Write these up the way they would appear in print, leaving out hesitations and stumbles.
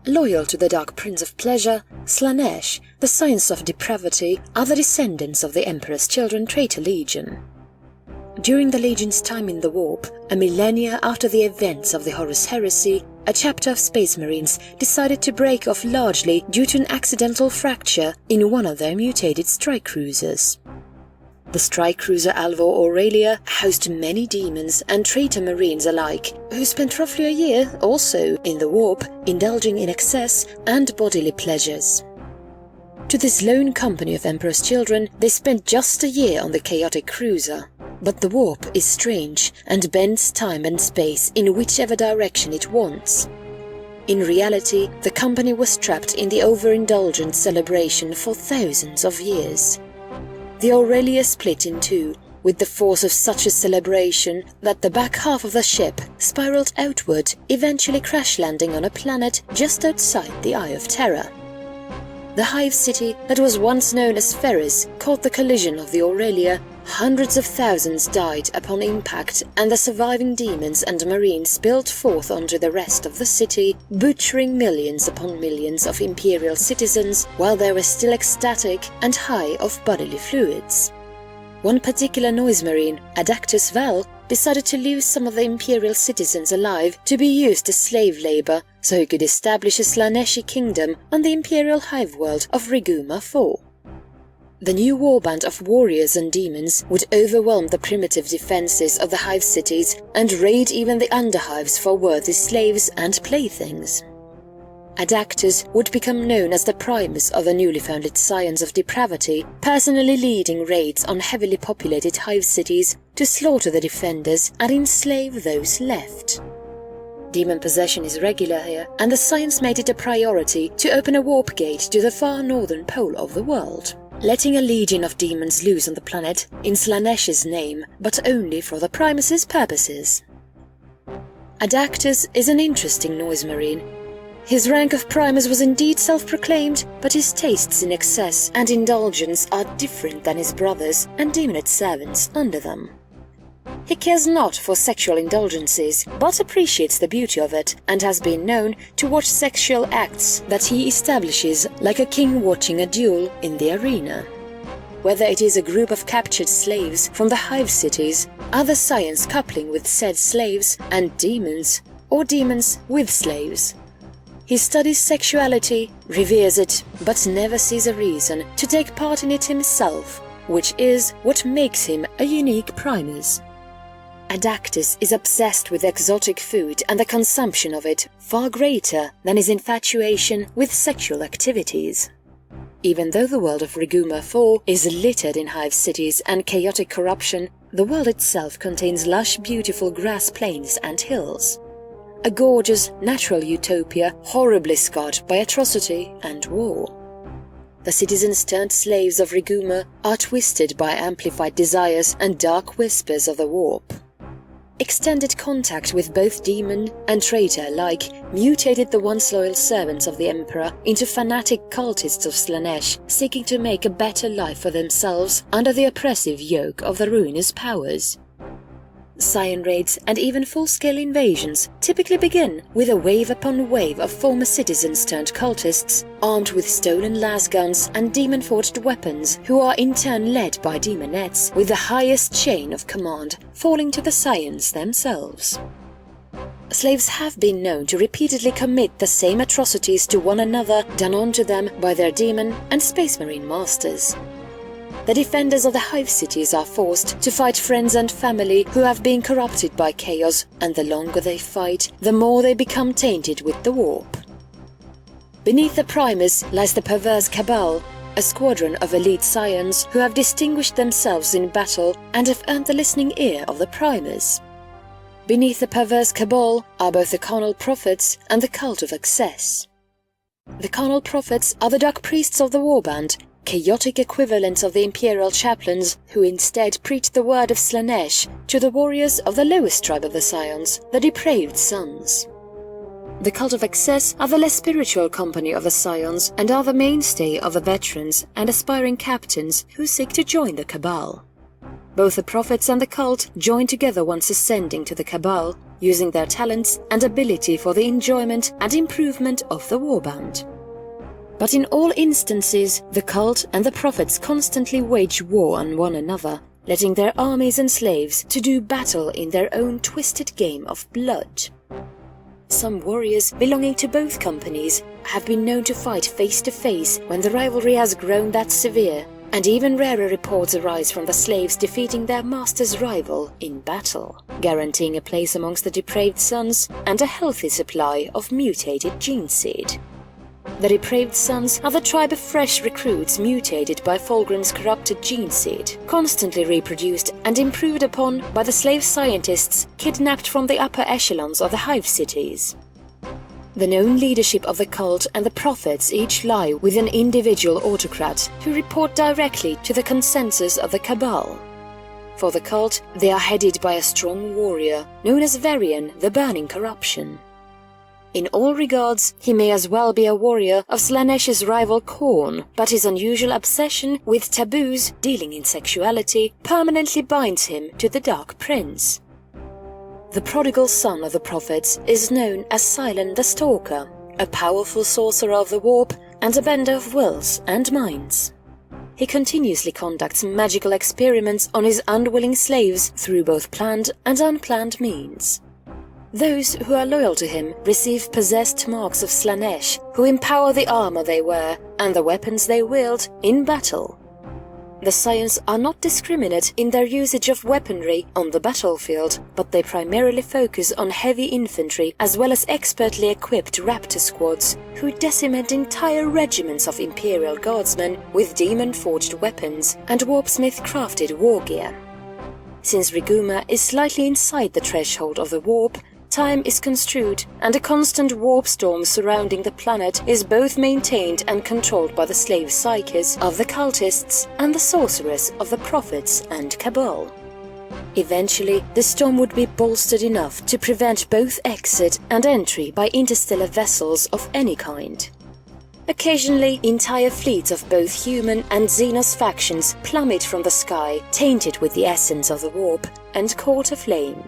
loyal to the Dark Prince of Pleasure, Slaanesh, the Scions of Depravity, are the descendants of the Emperor's children Traitor Legion. During the Legion's time in the Warp, a millennia after the events of the Horus Heresy, a chapter of Space Marines decided to break off largely due to an accidental fracture in one of their mutated strike cruisers. The strike cruiser Alvor Aurelia housed many demons and traitor marines alike, who spent roughly a year also in the Warp, indulging in excess and bodily pleasures. To this lone company of Emperor's children, they spent just a year on the chaotic cruiser. But the Warp is strange and bends time and space in whichever direction it wants. In reality, the company was trapped in the overindulgent celebration for thousands of years. The Aurelia split in two, with the force of such a celebration that the back half of the ship spiraled outward, eventually crash-landing on a planet just outside the Eye of Terror. The Hive City that was once known as Ferris caught the collision of the Aurelia. Hundreds of thousands died upon impact, and the surviving demons and marines spilled forth onto the rest of the city, butchering millions upon millions of Imperial citizens while they were still ecstatic and high of bodily fluids. One particular noise marine, Adactus Val, decided to leave some of the Imperial citizens alive to be used as slave labor so he could establish a Slaaneshi kingdom on the Imperial hive world of Riguma IV. The new warband of warriors and demons would overwhelm the primitive defenses of the hive cities and raid even the underhives for worthy slaves and playthings. Adactus would become known as the primus of the newly founded Scions of Depravity, personally leading raids on heavily populated hive cities to slaughter the defenders and enslave those left. Demon possession is regular here, and the Scions made it a priority to open a warp gate to the far northern pole of the world, letting a legion of demons loose on the planet in Slaanesh's name, but only for the Primus's purposes. Adactus is an interesting noise marine. His rank of Primus was indeed self-proclaimed, but his tastes in excess and indulgence are different than his brothers and demonate servants under them. He cares not for sexual indulgences, but appreciates the beauty of it, and has been known to watch sexual acts that he establishes like a king watching a duel in the arena. Whether it is a group of captured slaves from the hive cities, other Scions coupling with said slaves and demons, or demons with slaves. He studies sexuality, reveres it, but never sees a reason to take part in it himself, which is what makes him a unique Primus. Adactus is obsessed with exotic food and the consumption of it, far greater than his infatuation with sexual activities. Even though the world of Riguma IV is littered in hive cities and chaotic corruption, the world itself contains lush, beautiful grass plains and hills. A gorgeous, natural utopia horribly scarred by atrocity and war. The citizens turned slaves of Riguma are twisted by amplified desires and dark whispers of the warp. Extended contact with both demon and traitor alike mutated the once loyal servants of the Emperor into fanatic cultists of Slaanesh, seeking to make a better life for themselves under the oppressive yoke of the ruinous powers. Scion raids and even full-scale invasions typically begin with a wave upon wave of former citizens turned cultists, armed with stolen lasguns and demon-forged weapons, who are in turn led by demonettes, with the highest chain of command falling to the Scions themselves. Slaves have been known to repeatedly commit the same atrocities to one another done onto them by their demon and space marine masters. The defenders of the hive cities are forced to fight friends and family who have been corrupted by chaos, and the longer they fight, the more they become tainted with the warp. Beneath the Primus lies the perverse Cabal, a squadron of elite Scions who have distinguished themselves in battle and have earned the listening ear of the Primus. Beneath the perverse Cabal are both the carnal prophets and the cult of excess. The carnal prophets are the dark priests of the warband, chaotic equivalents of the Imperial chaplains who instead preach the word of Slaanesh to the warriors of the lowest tribe of the Scions, the depraved sons. The cult of excess are the less spiritual company of the Scions and are the mainstay of the veterans and aspiring captains who seek to join the Cabal. Both the prophets and the cult join together once ascending to the Cabal, using their talents and ability for the enjoyment and improvement of the warband. But in all instances, the cult and the prophets constantly wage war on one another, letting their armies and slaves to do battle in their own twisted game of blood. Some warriors belonging to both companies have been known to fight face to face when the rivalry has grown that severe, and even rarer reports arise from the slaves defeating their master's rival in battle, guaranteeing a place amongst the depraved sons and a healthy supply of mutated gene seed. The depraved sons are the tribe of fresh recruits mutated by Fulgrim's corrupted gene seed, constantly reproduced and improved upon by the slave scientists kidnapped from the upper echelons of the hive cities. The known leadership of the cult and the prophets each lie with an individual autocrat who report directly to the consensus of the Cabal. For the cult, they are headed by a strong warrior known as Varian, the Burning Corruption. In all regards, he may as well be a warrior of Slanesh's rival Khorne, but his unusual obsession with taboos dealing in sexuality permanently binds him to the Dark Prince. The prodigal son of the prophets is known as Silent the Stalker, a powerful sorcerer of the warp and a bender of wills and minds. He continuously conducts magical experiments on his unwilling slaves through both planned and unplanned means. Those who are loyal to him receive possessed marks of Slanesh, who empower the armor they wear and the weapons they wield in battle. The Scions are not discriminate in their usage of weaponry on the battlefield, but they primarily focus on heavy infantry as well as expertly equipped raptor squads, who decimate entire regiments of Imperial Guardsmen with demon-forged weapons and warpsmith-crafted war gear. Since Riguma is slightly inside the threshold of the warp, time is construed, and a constant warp storm surrounding the planet is both maintained and controlled by the slave psyches of the cultists and the sorcerers of the prophets and Cabal. Eventually, the storm would be bolstered enough to prevent both exit and entry by interstellar vessels of any kind. Occasionally, entire fleets of both human and Xenos factions plummet from the sky, tainted with the essence of the warp, and caught aflame.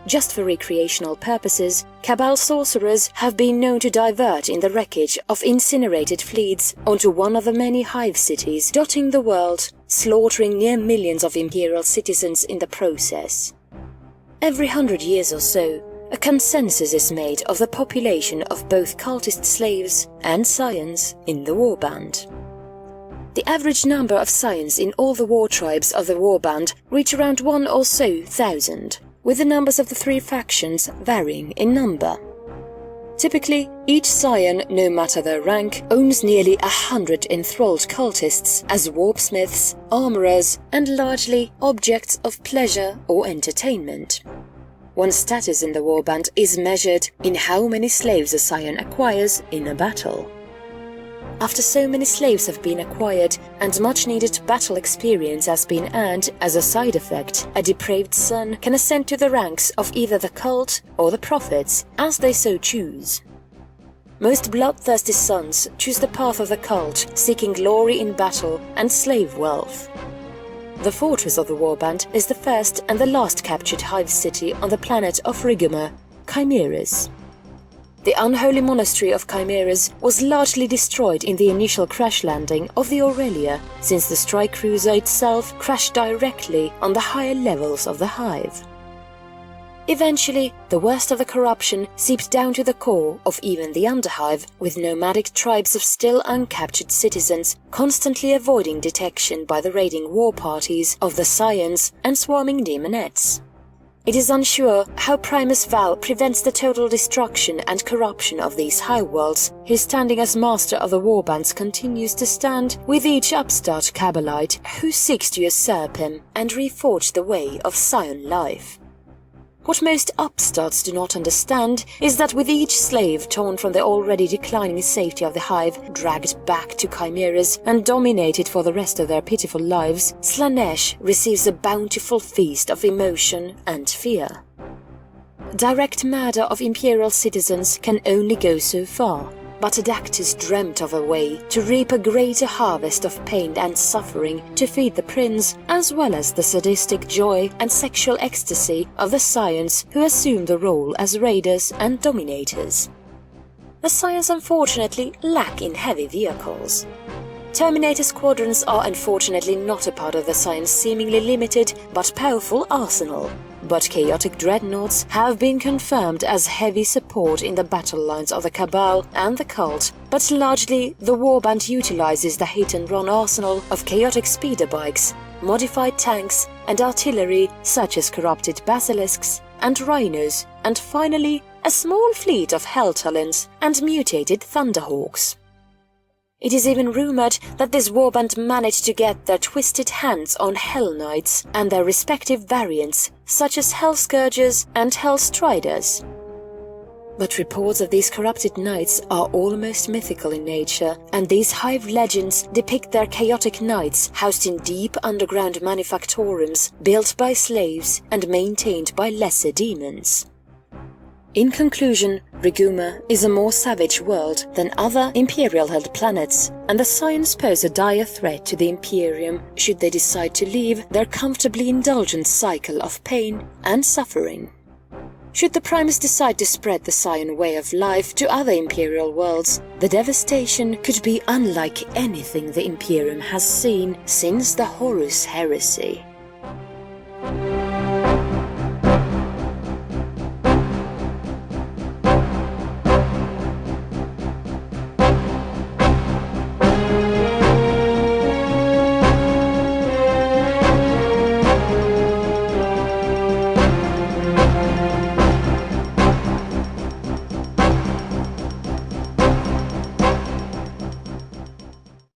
Just for recreational purposes, Cabal sorcerers have been known to divert in the wreckage of incinerated fleets onto one of the many hive cities dotting the world, slaughtering near millions of Imperial citizens in the process. Every 100 years or so, a consensus is made of the population of both cultist slaves and Scions in the warband. The average number of Scions in all the war tribes of the warband reach around 1 or so thousand, with the numbers of the three factions varying in number. Typically, each Scion, no matter their rank, owns nearly 100 enthralled cultists as warpsmiths, armorers, and largely objects of pleasure or entertainment. One's status in the warband is measured in how many slaves a Scion acquires in a battle. After so many slaves have been acquired and much-needed battle experience has been earned as a side effect, a depraved son can ascend to the ranks of either the cult or the prophets, as they so choose. Most bloodthirsty sons choose the path of the cult, seeking glory in battle and slave wealth. The fortress of the warband is the first and the last captured hive city on the planet of Riguma, Chimeras. The unholy monastery of Chimeras was largely destroyed in the initial crash landing of the Aurelia, since the strike cruiser itself crashed directly on the higher levels of the hive. Eventually, the worst of the corruption seeped down to the core of even the Underhive, with nomadic tribes of still uncaptured citizens constantly avoiding detection by the raiding war parties of the Scions and swarming demonettes. It is unsure how Primus Val prevents the total destruction and corruption of these high worlds. His standing as master of the warbands continues to stand with each upstart Cabalite who seeks to usurp him and reforge the way of Scion life. What most upstarts do not understand is that with each slave torn from the already declining safety of the hive, dragged back to Chimeras and dominated for the rest of their pitiful lives, Slanesh receives a bountiful feast of emotion and fear. Direct murder of Imperial citizens can only go so far, but Adactus dreamt of a way to reap a greater harvest of pain and suffering to feed the prince, as well as the sadistic joy and sexual ecstasy of the Scions who assumed the role as raiders and dominators. The Scions unfortunately lack in heavy vehicles. Terminator squadrons are unfortunately not a part of the Scions' seemingly limited but powerful arsenal, but chaotic dreadnoughts have been confirmed as heavy support in the battle lines of the Cabal and the Cult, but largely the warband utilizes the hit-and-run arsenal of chaotic speeder bikes, modified tanks and artillery such as corrupted basilisks and rhinos, and finally a small fleet of Hell Talons and mutated Thunderhawks. It is even rumored that this warband managed to get their twisted hands on Hell Knights and their respective variants, such as Hell Scourgers and Hell Striders. But reports of these corrupted knights are almost mythical in nature, and these hive legends depict their chaotic knights housed in deep underground manufactorums built by slaves and maintained by lesser demons. In conclusion, Riguma is a more savage world than other Imperial-held planets, and the Scions pose a dire threat to the Imperium should they decide to leave their comfortably indulgent cycle of pain and suffering. Should the Primus decide to spread the Scion way of life to other Imperial worlds, the devastation could be unlike anything the Imperium has seen since the Horus Heresy.